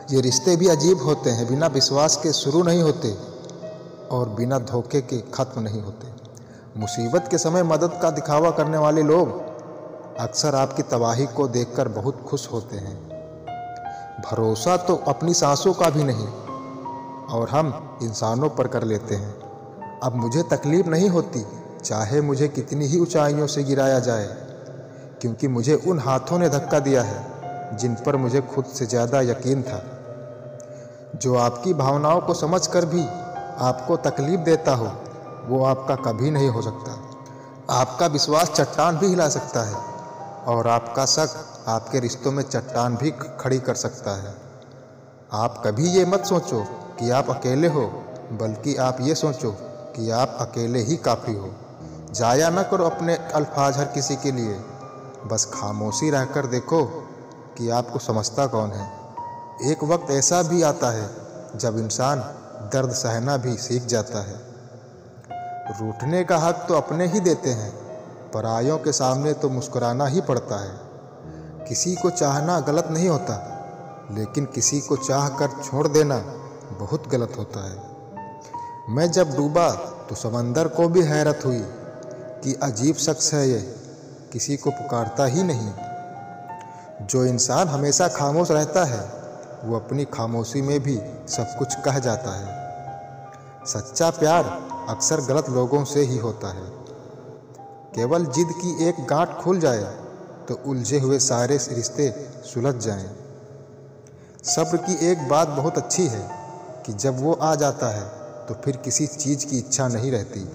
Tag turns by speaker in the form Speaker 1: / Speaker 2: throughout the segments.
Speaker 1: ये रिश्ते भी अजीब होते हैं, बिना विश्वास के शुरू नहीं होते और बिना धोखे के ख़त्म नहीं होते। मुसीबत के समय मदद का दिखावा करने वाले लोग अक्सर आपकी तबाही को देखकर बहुत खुश होते हैं। भरोसा तो अपनी सांसों का भी नहीं और हम इंसानों पर कर लेते हैं। अब मुझे तकलीफ नहीं होती, चाहे मुझे कितनी ही ऊंचाइयों से गिराया जाए, क्योंकि मुझे उन हाथों ने धक्का दिया है जिन पर मुझे खुद से ज़्यादा यकीन था। जो आपकी भावनाओं को समझकर भी आपको तकलीफ देता हो, वो आपका कभी नहीं हो सकता। आपका विश्वास चट्टान भी हिला सकता है और आपका शक आपके रिश्तों में चट्टान भी खड़ी कर सकता है। आप कभी ये मत सोचो कि आप अकेले हो, बल्कि आप ये सोचो कि आप अकेले ही काफ़ी हो। जाया ना करो अपने अल्फाज हर किसी के लिए, बस खामोशी रहकर देखो कि आपको समझता कौन है। एक वक्त ऐसा भी आता है जब इंसान दर्द सहना भी सीख जाता है। रूठने का हक तो अपने ही देते हैं, परायों के सामने तो मुस्कुराना ही पड़ता है। किसी को चाहना गलत नहीं होता, लेकिन किसी को चाह कर छोड़ देना बहुत गलत होता है। मैं जब डूबा तो समंदर को भी हैरत हुई कि अजीब शख्स है ये, किसी को पुकारता ही नहीं। जो इंसान हमेशा खामोश रहता है, वो अपनी खामोशी में भी सब कुछ कह जाता है। सच्चा प्यार अक्सर गलत लोगों से ही होता है। केवल जिद की एक गांठ खुल जाए तो उलझे हुए सारे रिश्ते सुलझ जाएं। सब्र की एक बात बहुत अच्छी है कि जब वो आ जाता है तो फिर किसी चीज़ की इच्छा नहीं रहती।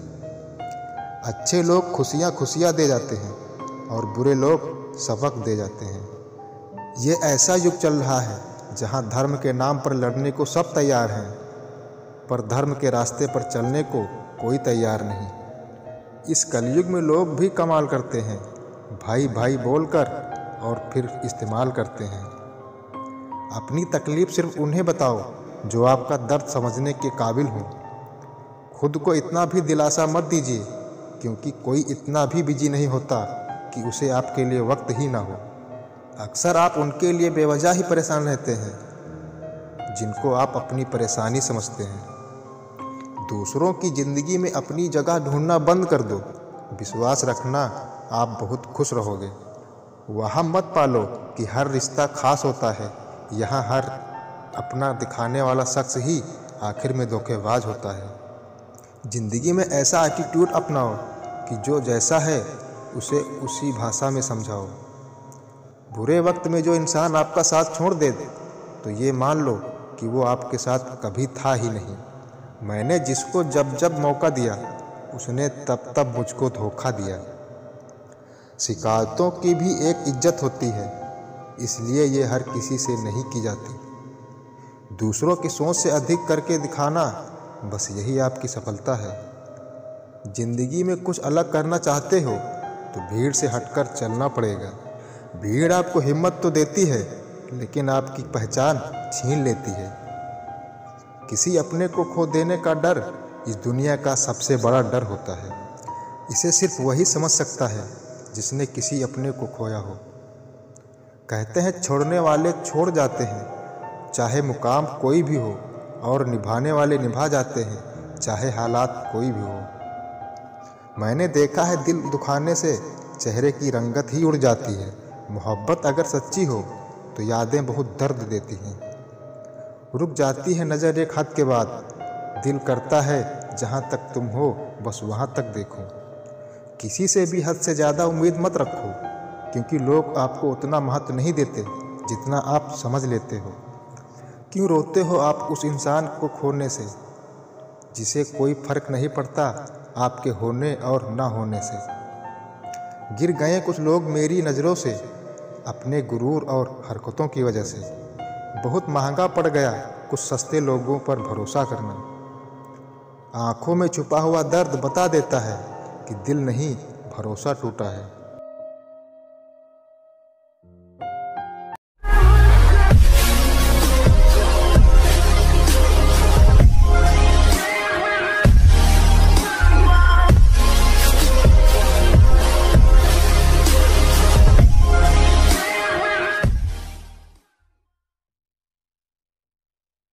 Speaker 1: अच्छे लोग खुशियाँ दे जाते हैं और बुरे लोग सबक दे जाते हैं। ये ऐसा युग चल रहा है जहाँ धर्म के नाम पर लड़ने को सब तैयार हैं, पर धर्म के रास्ते पर चलने को कोई तैयार नहीं। इस कलयुग में लोग भी कमाल करते हैं, भाई भाई बोलकर और फिर इस्तेमाल करते हैं। अपनी तकलीफ़ सिर्फ उन्हें बताओ जो आपका दर्द समझने के काबिल हो। खुद को इतना भी दिलासा मत दीजिए, क्योंकि कोई इतना भी बिजी नहीं होता कि उसे आपके लिए वक्त ही ना हो। अक्सर आप उनके लिए बेवजह ही परेशान रहते हैं जिनको आप अपनी परेशानी समझते हैं। दूसरों की ज़िंदगी में अपनी जगह ढूंढना बंद कर दो। विश्वास रखना, आप बहुत खुश रहोगे। वहम मत पालो कि हर रिश्ता खास होता है। यहाँ हर अपना दिखाने वाला शख्स ही आखिर में धोखेबाज होता है। ज़िंदगी में ऐसा एटीट्यूड अपनाओ कि जो जैसा है उसे उसी भाषा में समझाओ। बुरे वक्त में जो इंसान आपका साथ छोड़ दे तो ये मान लो कि वो आपके साथ कभी था ही नहीं। मैंने जिसको जब जब मौका दिया, उसने तब तब मुझको धोखा दिया। शिकायतों की भी एक इज्जत होती है, इसलिए ये हर किसी से नहीं की जाती। दूसरों की सोच से अधिक करके दिखाना, बस यही आपकी सफलता है। जिंदगी में कुछ अलग करना चाहते हो तो भीड़ से हटकर चलना पड़ेगा। भीड़ आपको हिम्मत तो देती है, लेकिन आपकी पहचान छीन लेती है। किसी अपने को खो देने का डर इस दुनिया का सबसे बड़ा डर होता है। इसे सिर्फ वही समझ सकता है जिसने किसी अपने को खोया हो। कहते हैं छोड़ने वाले छोड़ जाते हैं, चाहे मुकाम कोई भी हो, और निभाने वाले निभा जाते हैं, चाहे हालात कोई भी हो। मैंने देखा है दिल दुखाने से चेहरे की रंगत ही उड़ जाती है। मोहब्बत अगर सच्ची हो तो यादें बहुत दर्द देती हैं। रुक जाती है नज़र एक हद के बाद, दिल करता है जहाँ तक तुम हो बस वहाँ तक देखो। किसी से भी हद से ज़्यादा उम्मीद मत रखो, क्योंकि लोग आपको उतना महत्व नहीं देते जितना आप समझ लेते हो। क्यों रोते हो आप उस इंसान को खोने से जिसे कोई फ़र्क नहीं पड़ता आपके होने और ना होने से। गिर गए कुछ लोग मेरी नज़रों से, अपने गुरूर और हरकतों की वजह से। बहुत महंगा पड़ गया कुछ सस्ते लोगों पर भरोसा करना। आँखों में छुपा हुआ दर्द बता देता है कि दिल नहीं, भरोसा टूटा है।